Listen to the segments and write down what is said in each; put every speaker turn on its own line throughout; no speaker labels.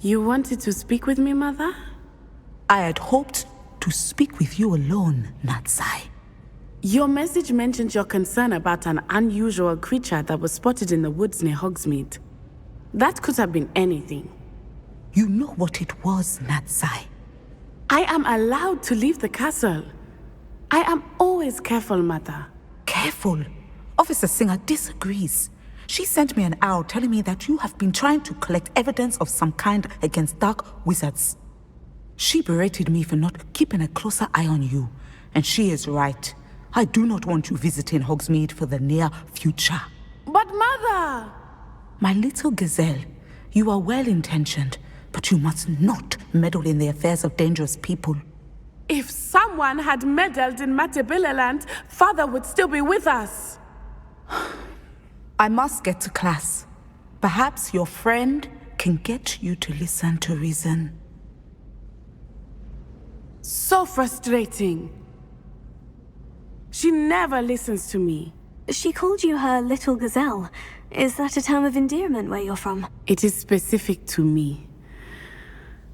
You wanted to speak with me, Mother?
I had hoped to speak with you alone, Natsai.
Your message mentioned your concern about an unusual creature that was spotted in the woods near Hogsmeade. That could have been anything.
You know what it was, Natsai.
I am allowed to leave the castle. I am always careful, Mother.
Careful? Officer Singer disagrees. She sent me an owl telling me that you have been trying to collect evidence of some kind against dark wizards. She berated me for not keeping a closer eye on you, and she is right. I do not want you visiting Hogsmeade for the near future.
But Mother!
My little gazelle, you are well-intentioned, but you must not meddle in the affairs of dangerous people.
If someone had meddled in Matabeleland, Father would still be with us.
I must get to class. Perhaps your friend can get you to listen to reason.
So frustrating. She never listens to me.
She called you her little gazelle. Is that a term of endearment where you're from?
It is specific to me.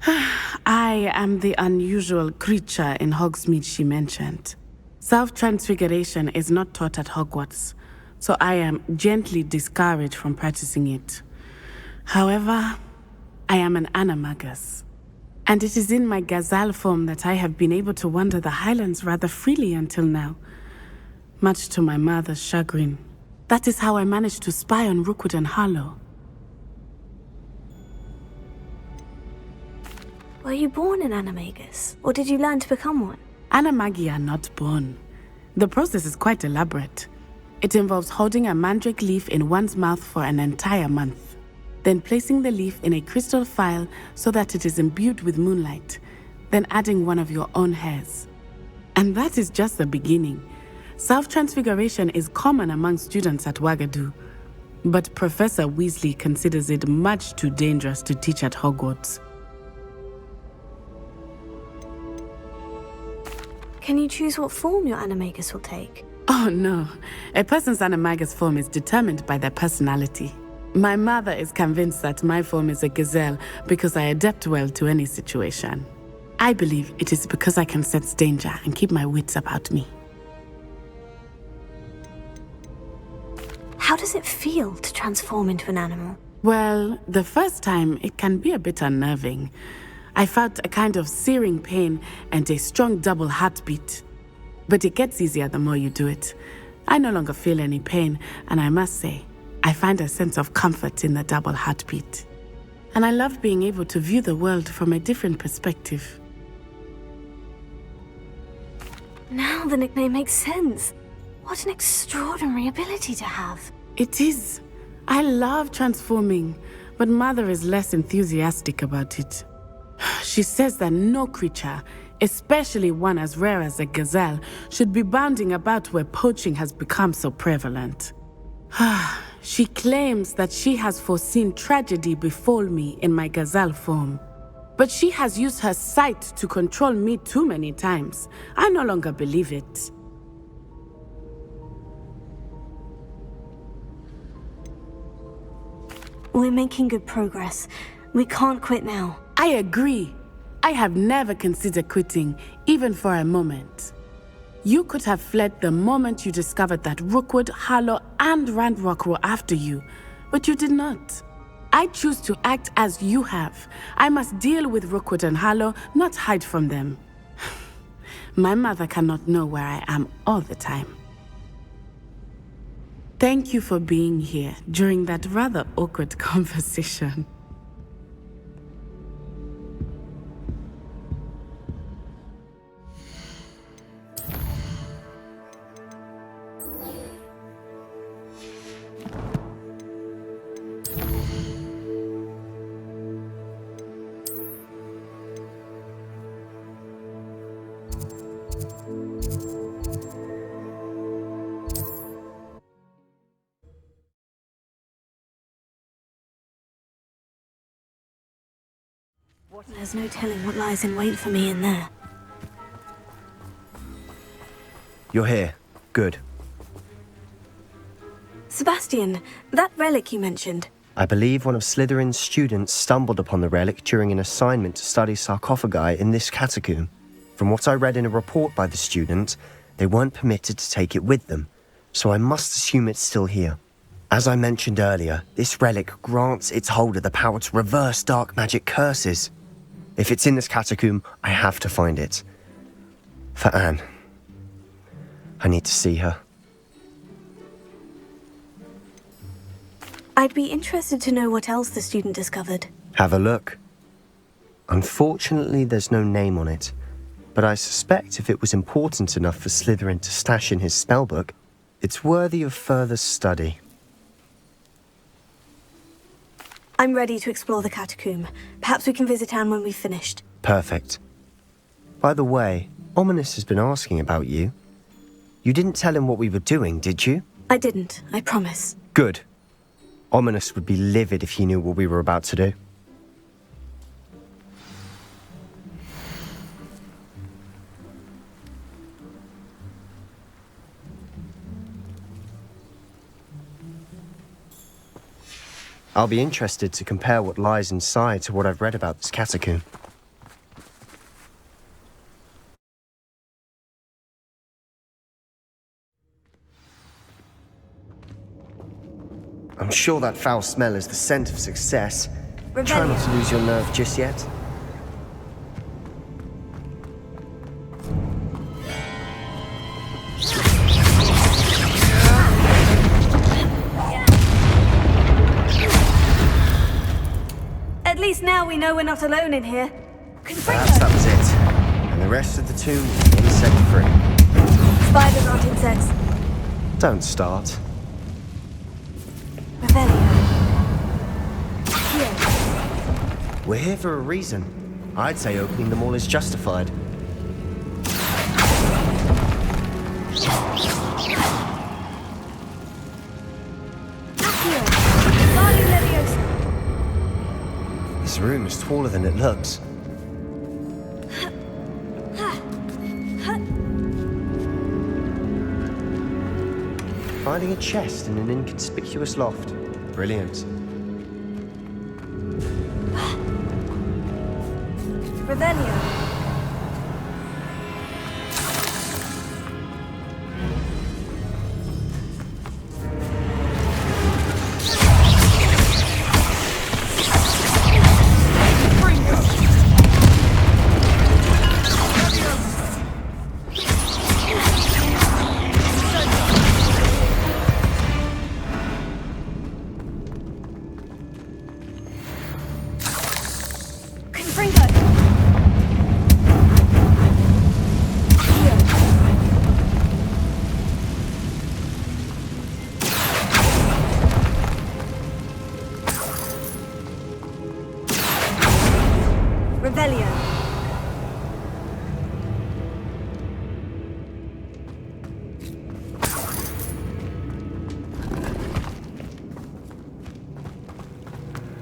I am the unusual creature in Hogsmeade she mentioned. Self-transfiguration is not taught at Hogwarts, so I am gently discouraged from practicing it. However, I am an animagus, and it is in my gazelle form that I have been able to wander the Highlands rather freely until now, much to my mother's chagrin. That is how I managed to spy on Rookwood and Harlow.
Were you born an animagus, or did you learn to become one?
Animagi are not born. The process is quite elaborate. It involves holding a mandrake leaf in one's mouth for an entire month, then placing the leaf in a crystal phial so that it is imbued with moonlight, then adding one of your own hairs. And that is just the beginning. Self-transfiguration is common among students at Wagadu, but Professor Weasley considers it much too dangerous to teach at Hogwarts.
Can you choose what form your animagus will take?
Oh no, a person's animagus form is determined by their personality. My mother is convinced that my form is a gazelle because I adapt well to any situation. I believe it is because I can sense danger and keep my wits about me.
How does it feel to transform into an animal?
Well, the first time it can be a bit unnerving. I felt a kind of searing pain and a strong double heartbeat. But it gets easier the more you do it. I no longer feel any pain, and I must say, I find a sense of comfort in the double heartbeat. And I love being able to view the world from a different perspective.
Now the nickname makes sense. What an extraordinary ability to have.
It is. I love transforming, but Mother is less enthusiastic about it. She says that no creature, especially one as rare as a gazelle, should be bounding about where poaching has become so prevalent. She claims that she has foreseen tragedy befall me in my gazelle form. But she has used her sight to control me too many times. I no longer believe it.
We're making good progress. We can't quit now.
I agree. I have never considered quitting, even for a moment. You could have fled the moment you discovered that Rookwood, Harlow, and Ranrock were after you, but you did not. I choose to act as you have. I must deal with Rookwood and Harlow, not hide from them. My mother cannot know where I am all the time. Thank you for being here during that rather awkward conversation.
There's no telling what lies in wait for me in there.
You're here. Good.
Sebastian, that relic you mentioned,
I believe one of Slytherin's students stumbled upon the relic during an assignment to study sarcophagi in this catacomb. From what I read in a report by the student, they weren't permitted to take it with them, so I must assume it's still here. As I mentioned earlier, this relic grants its holder the power to reverse dark magic curses. If it's in this catacomb, I have to find it. For Anne. I need to see her.
I'd be interested to know what else the student discovered.
Have a look. Unfortunately, there's no name on it, but I suspect if it was important enough for Slytherin to stash in his spellbook, it's worthy of further study.
I'm ready to explore the catacomb. Perhaps we can visit Anne when we've finished.
Perfect. By the way, Ominous has been asking about you. You didn't tell him what we were doing, did you?
I didn't, I promise.
Good. Ominous would be livid if he knew what we were about to do. I'll be interested to compare what lies inside to what I've read about this catacomb. I'm sure that foul smell is the scent of success. Try not to lose your nerve just yet.
At least now we know we're not alone in here.
Perhaps that was it. And the rest of the tomb will be insect-free.
Spiders aren't insects.
Don't start.
Revelio.
We're here for a reason. I'd say opening them all is justified. This room is taller than it looks. Finding a chest in an inconspicuous loft. Brilliant.
Revelio.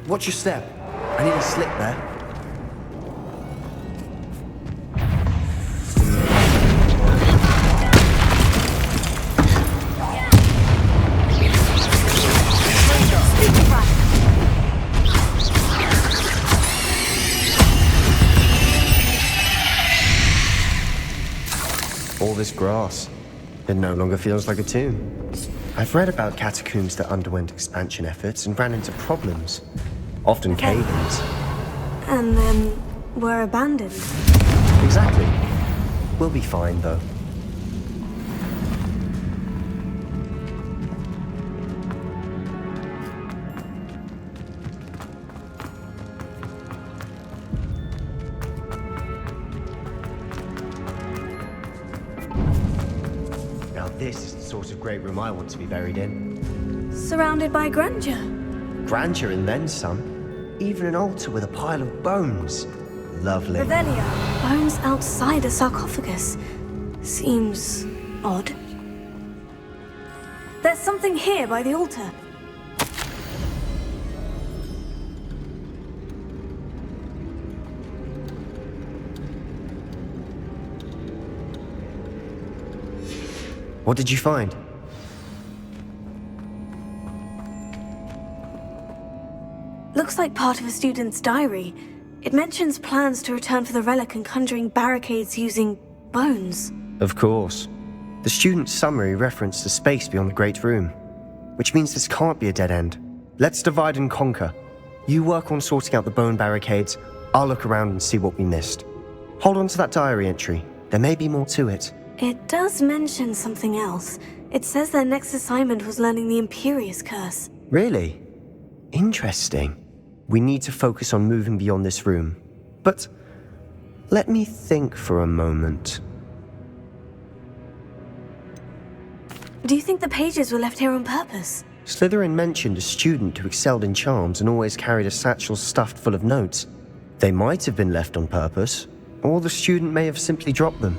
Watch your step. I need a slip there. All this grass. It no longer feels like a tomb. I've read about catacombs that underwent expansion efforts and ran into problems. Often cave-ins.
And then were abandoned.
Exactly. We'll be fine, though. Now this is the sort of great room I want to be buried in.
Surrounded by grandeur.
Grandeur and then some. Even an altar with a pile of bones. Lovely.
Revelio. Bones outside a sarcophagus. Seems odd. There's something here by the altar.
What did you find?
Looks like part of a student's diary. It mentions plans to return for the relic and conjuring barricades using bones.
Of course. The student's summary referenced the space beyond the Great Room, which means this can't be a dead end. Let's divide and conquer. You work on sorting out the bone barricades, I'll look around and see what we missed. Hold on to that diary entry. There may be more to it.
It does mention something else. It says their next assignment was learning the Imperious Curse.
Really? Interesting. We need to focus on moving beyond this room. But let me think for a moment.
Do you think the pages were left here on purpose?
Slytherin mentioned a student who excelled in charms and always carried a satchel stuffed full of notes. They might have been left on purpose, or the student may have simply dropped them.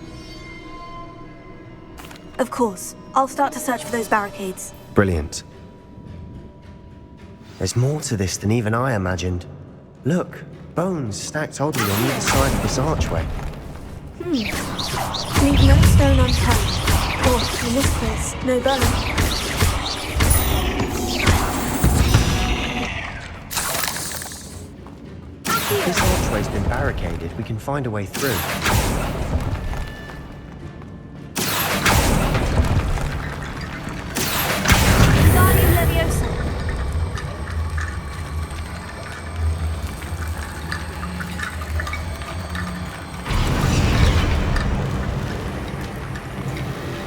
Of course. I'll start to search for those barricades.
Brilliant. There's more to this than even I imagined. Look, bones stacked oddly on either side of this archway.
Leave no stone unturned. Or, in this case, no bone.
If this archway's been barricaded, we can find a way through.
Guardian Leviosa.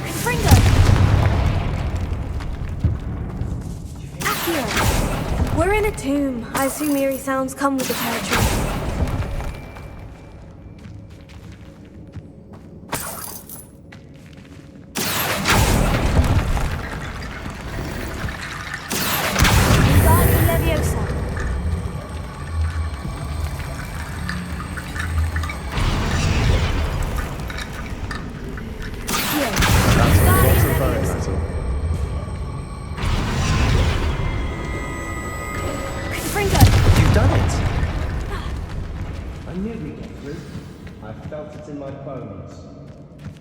Confringo. Accio. We're in a tomb. I assume eerie sounds come with the territory. Guardian Leviosa. Confringo.
You've done it! I knew we'd get through. I felt it in my bones.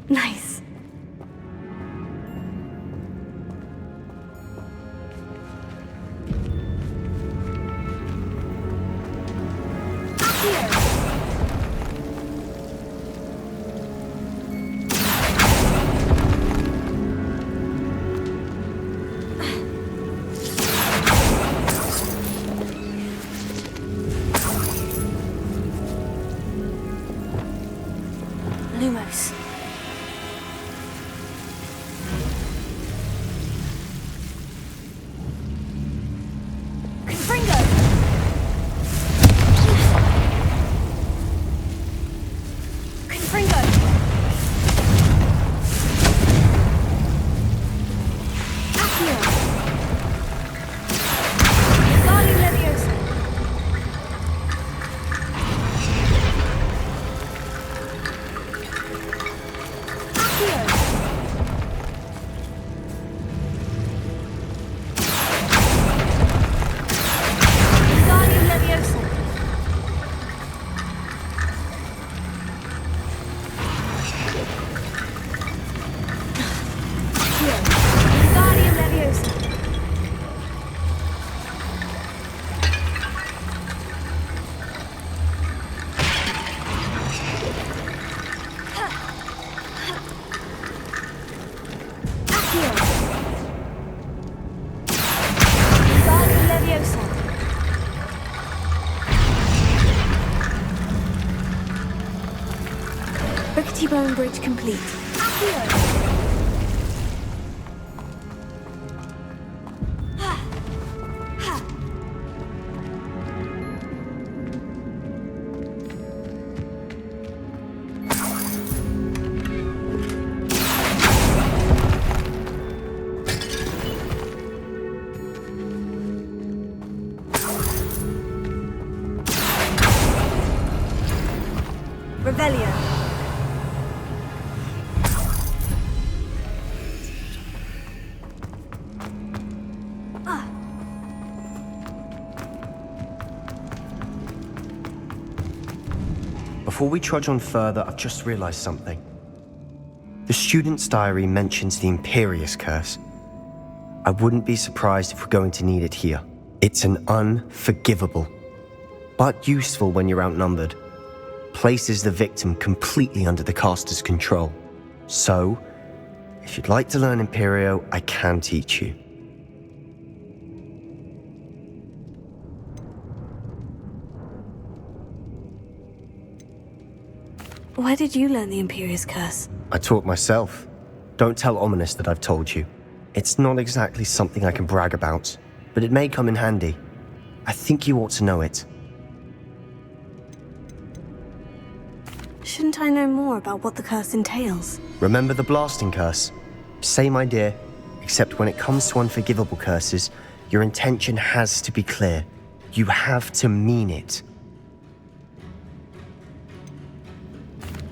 Nice. Lumos. Confringo. Confringo. Accio. Guardian Leviosa. Guardian Leviosa. Guardian Leviosa. Guardian Leviosa. Rickety bone bridge complete. Revelio.
Before we trudge on further, I've just realized something. The student's diary mentions the Imperious Curse. I wouldn't be surprised if we're going to need it here. It's an unforgivable but useful when you're outnumbered. Places the victim completely under the caster's control. So, if you'd like to learn Imperio, I can teach you.
Where did you learn the Imperious Curse?
I taught myself. Don't tell Ominous that I've told you. It's not exactly something I can brag about, but it may come in handy. I think you ought to know it.
Shouldn't I know more about what the curse entails?
Remember the blasting curse? Same idea, except when it comes to unforgivable curses, your intention has to be clear. You have to mean it.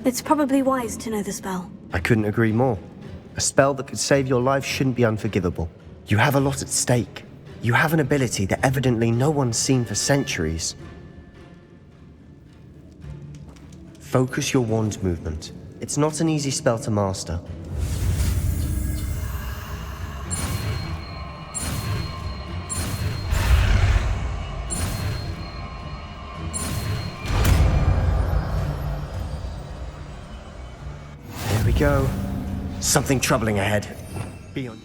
It's probably wise to know the spell.
I couldn't agree more. A spell that could save your life shouldn't be unforgivable. You have a lot at stake. You have an ability that evidently no one's seen for centuries. Focus your wand movement. It's not an easy spell to master. There we go. Something troubling ahead. Be on.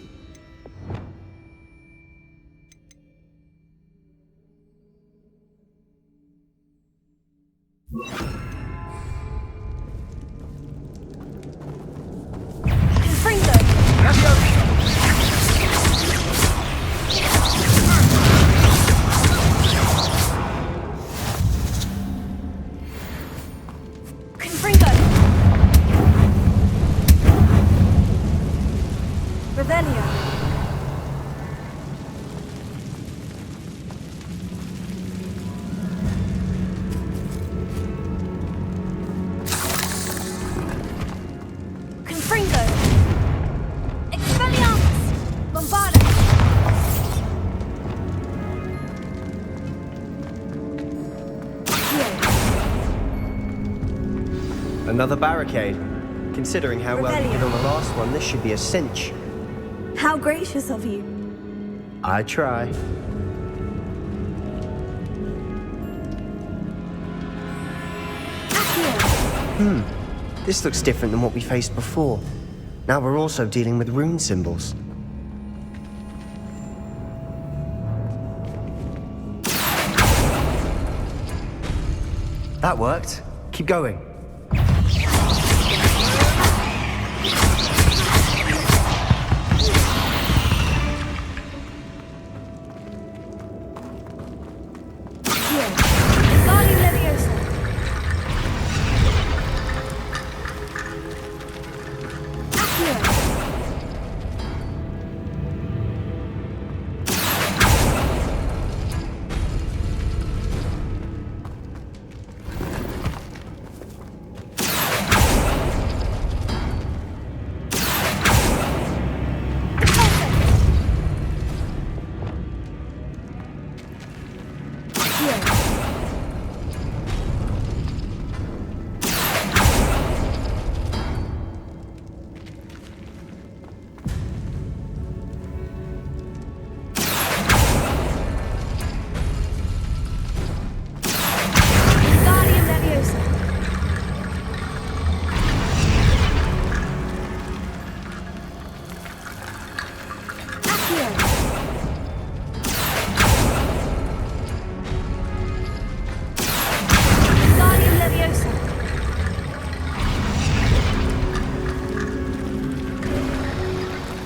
Another barricade. Considering how well you did on the last one, this should be a cinch.
How gracious of you.
I try. This looks different than what we faced before. Now we're also dealing with rune symbols. That worked. Keep going.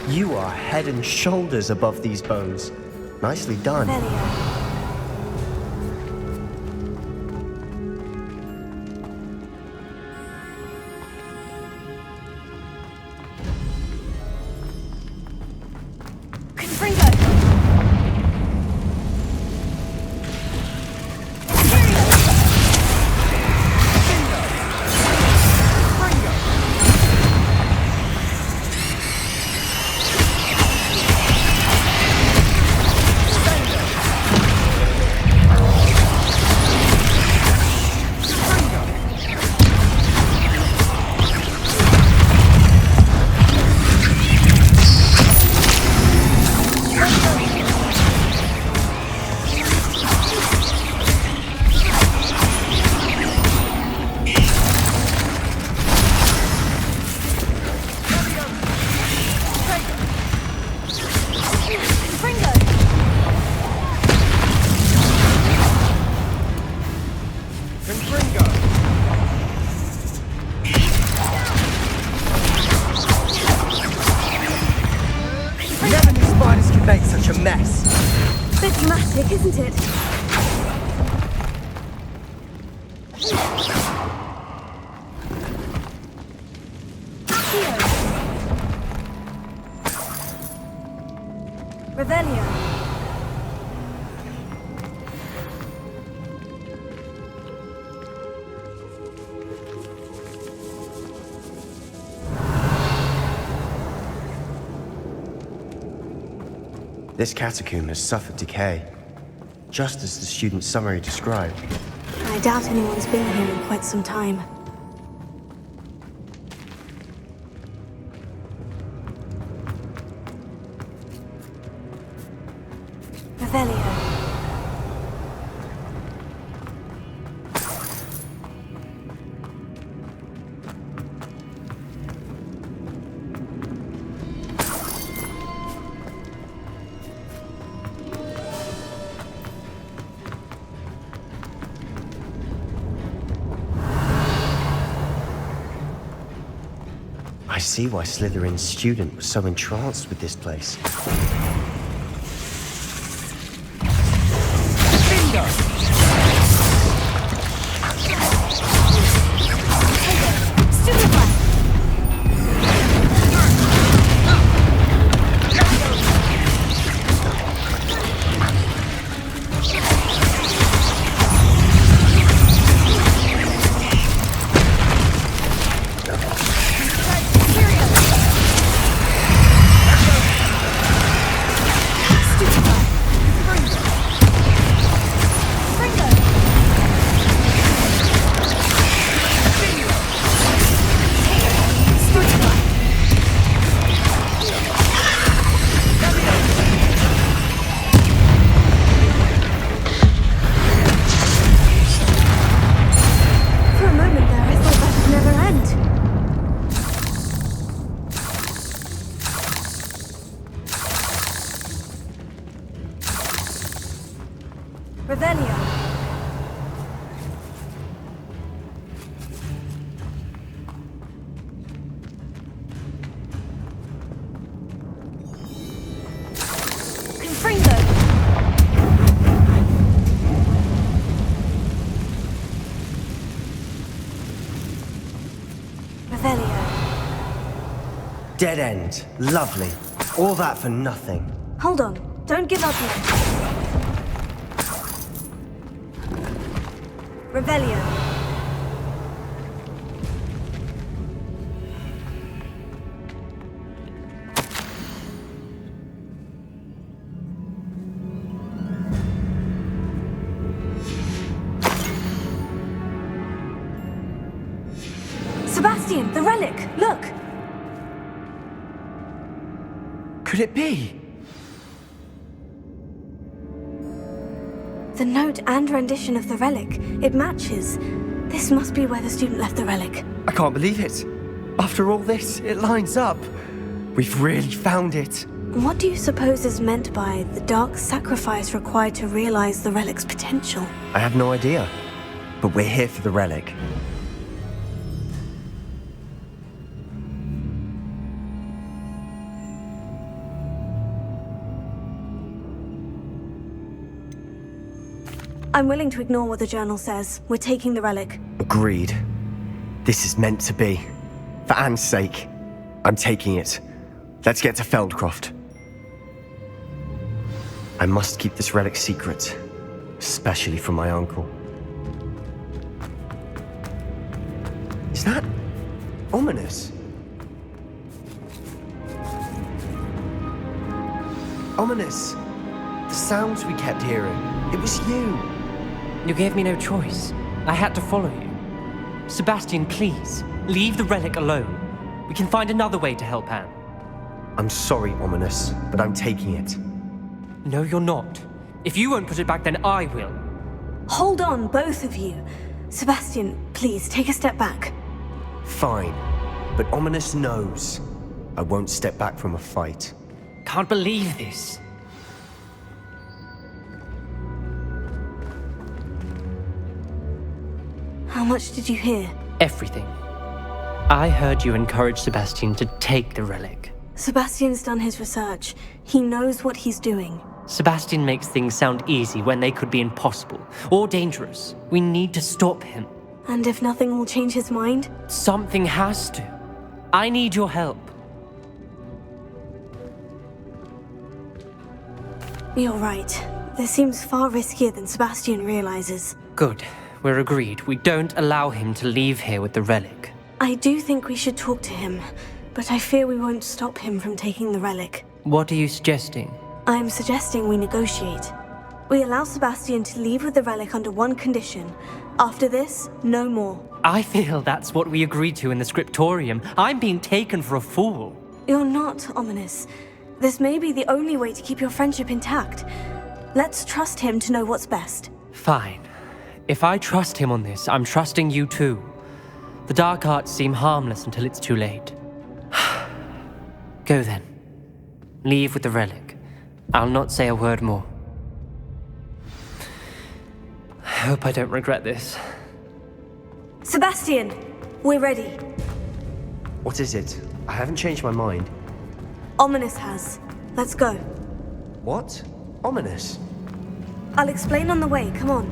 You are head and shoulders above these bones. Nicely done. made such a mess?
Bit dramatic, isn't it? Here. Revelio.
This catacomb has suffered decay, just as the student's summary described.
I doubt anyone's been here in quite some time. Revelio.
I see why Slytherin's student was so entranced with this place. Revelio. Confringo. Revelio. Dead end. Lovely. All that for nothing.
Hold on. Don't give up yet. Revelio. Sebastian, the relic! Look!
Could it be?
The note and rendition of the relic. It matches. This must be where the student left the relic.
I can't believe it. After all this, it lines up. We've really found it.
What do you suppose is meant by the dark sacrifice required to realize the relic's potential?
I have no idea. But we're here for the relic.
I'm willing to ignore what the journal says. We're taking the relic.
Agreed. This is meant to be. For Anne's sake, I'm taking it. Let's get to Feldcroft. I must keep this relic secret, especially from my uncle. Is that ominous? Ominous. The sounds we kept hearing. It was you.
You gave me no choice. I had to follow you. Sebastian, please, leave the relic alone. We can find another way to help Anne.
I'm sorry, Ominous, but I'm taking it.
No, you're not. If you won't put it back, then I will.
Hold on, both of you. Sebastian, please, take a step back.
Fine, but Ominous knows I won't step back from a fight.
Can't believe this.
How much did you hear?
Everything. I heard you encourage Sebastian to take the relic.
Sebastian's done his research. He knows what he's doing.
Sebastian makes things sound easy when they could be impossible or dangerous. We need to stop him.
And if nothing will change his mind?
Something has to. I need your help.
You're right. This seems far riskier than Sebastian realizes.
Good. We're agreed. We don't allow him to leave here with the relic.
I do think we should talk to him, but I fear we won't stop him from taking the relic.
What are you suggesting?
I'm suggesting we negotiate. We allow Sebastian to leave with the relic under one condition. After this, no more.
I feel that's what we agreed to in the scriptorium. I'm being taken for a fool.
You're not, Ominous. This may be the only way to keep your friendship intact. Let's trust him to know what's best.
Fine. If I trust him on this, I'm trusting you too. The dark arts seem harmless until it's too late. Go then. Leave with the relic. I'll not say a word more. I hope I don't regret this.
Sebastian, we're ready.
What is it? I haven't changed my mind.
Ominous has. Let's go.
What? Ominous?
I'll explain on the way, come on.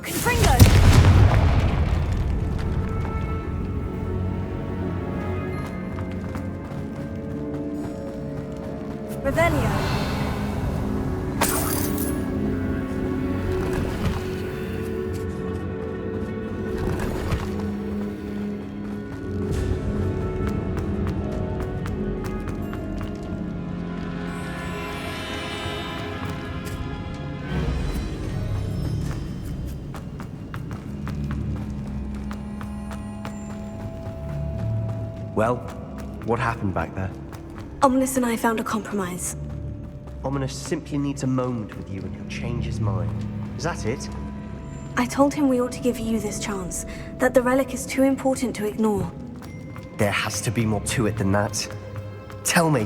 Confringo! Revelio.
Well, what happened back there?
Ominous and I found a compromise.
Ominous simply needs a moment with you and he'll change his mind. Is that it?
I told him we ought to give you this chance, that the relic is too important to ignore.
There has to be more to it than that. Tell me.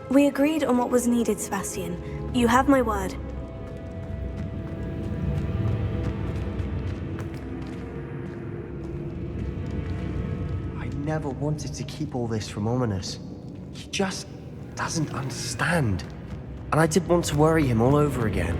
We agreed on what was needed, Sebastian. You have my word.
I never wanted to keep all this from Ominous. He just doesn't understand. And I didn't want to worry him all over again.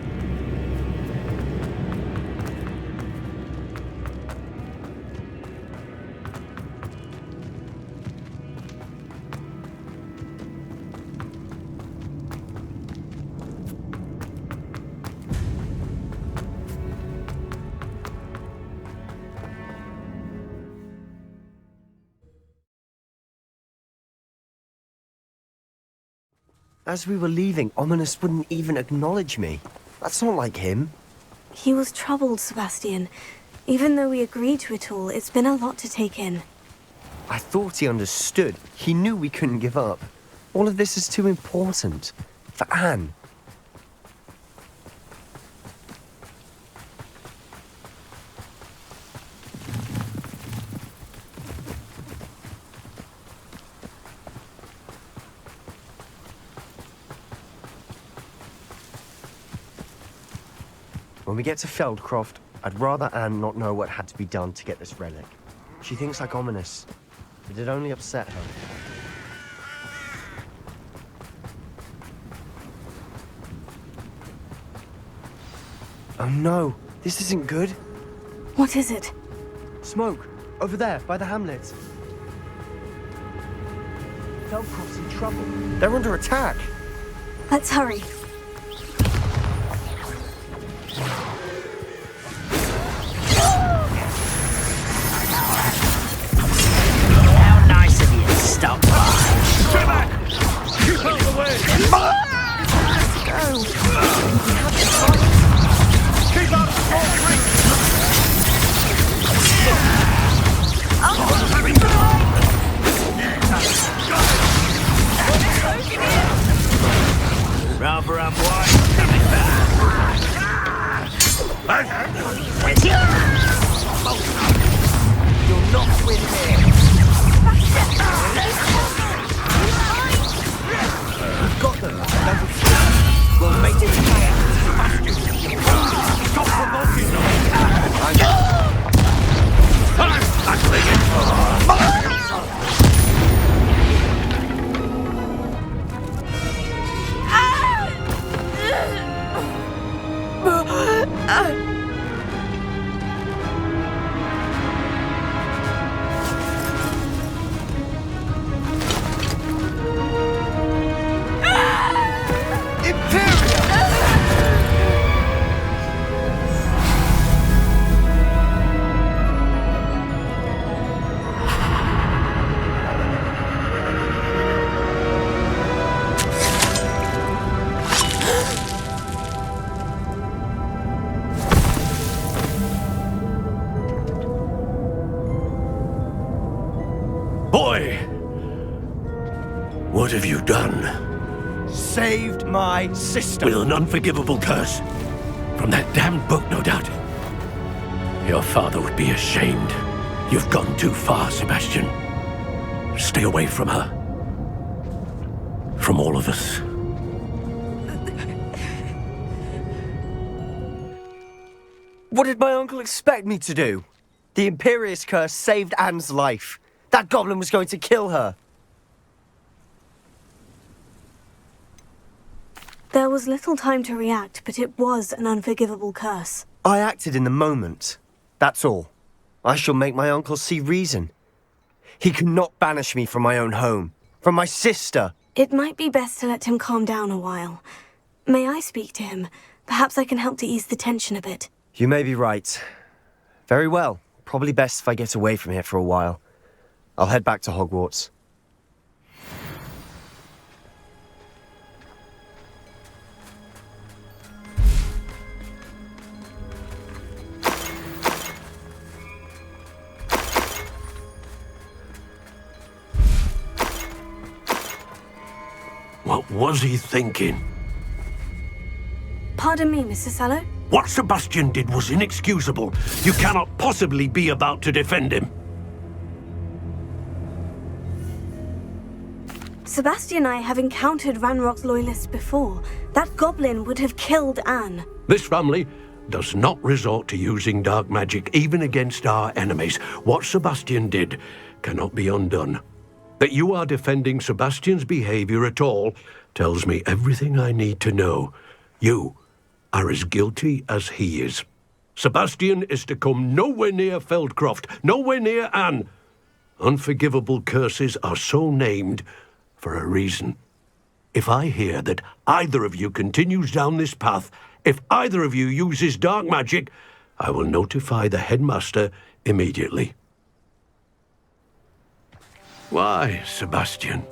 As we were leaving, Ominous wouldn't even acknowledge me. That's not like him.
He was troubled, Sebastian. Even though we agreed to it all, it's been a lot to take in.
I thought he understood. He knew we couldn't give up. All of this is too important. For Anne. When we get to Feldcroft, I'd rather Anne not know what had to be done to get this relic. She thinks like Ominous, but it only upset her. Oh no, this isn't good.
What is it?
Smoke, over there, by the hamlet. Feldcroft's in trouble. They're under attack.
Let's hurry.
How nice of you to stop by.
Stay back! Keep out of the way!
Let's go.
Keep out of the cold
Rather
What have you done?
Saved my sister.
With an unforgivable curse. From that damned book, no doubt. Your father would be ashamed. You've gone too far, Sebastian. Stay away from her. From all of us.
What did my uncle expect me to do? The Imperious curse saved Anne's life. That goblin was going to kill her.
There was little time to react, but it was an unforgivable curse.
I acted in the moment. That's all. I shall make my uncle see reason. He cannot banish me from my own home, from my sister.
It might be best to let him calm down a while. May I speak to him? Perhaps I can help to ease the tension a bit.
You may be right. Very well. Probably best if I get away from here for a while. I'll head back to Hogwarts.
What was he thinking?
Pardon me, Mr. Sallow?
What Sebastian did was inexcusable. You cannot possibly be about to defend him.
Sebastian and I have encountered Ranrock's loyalists before. That goblin would have killed Anne.
This family does not resort to using dark magic even against our enemies. What Sebastian did cannot be undone. That you are defending Sebastian's behavior at all tells me everything I need to know. You are as guilty as he is. Sebastian is to come nowhere near Feldcroft, nowhere near Anne. Unforgivable curses are so named for a reason. If I hear that either of you continues down this path, if either of you uses dark magic, I will notify the headmaster immediately. Why, Sebastian?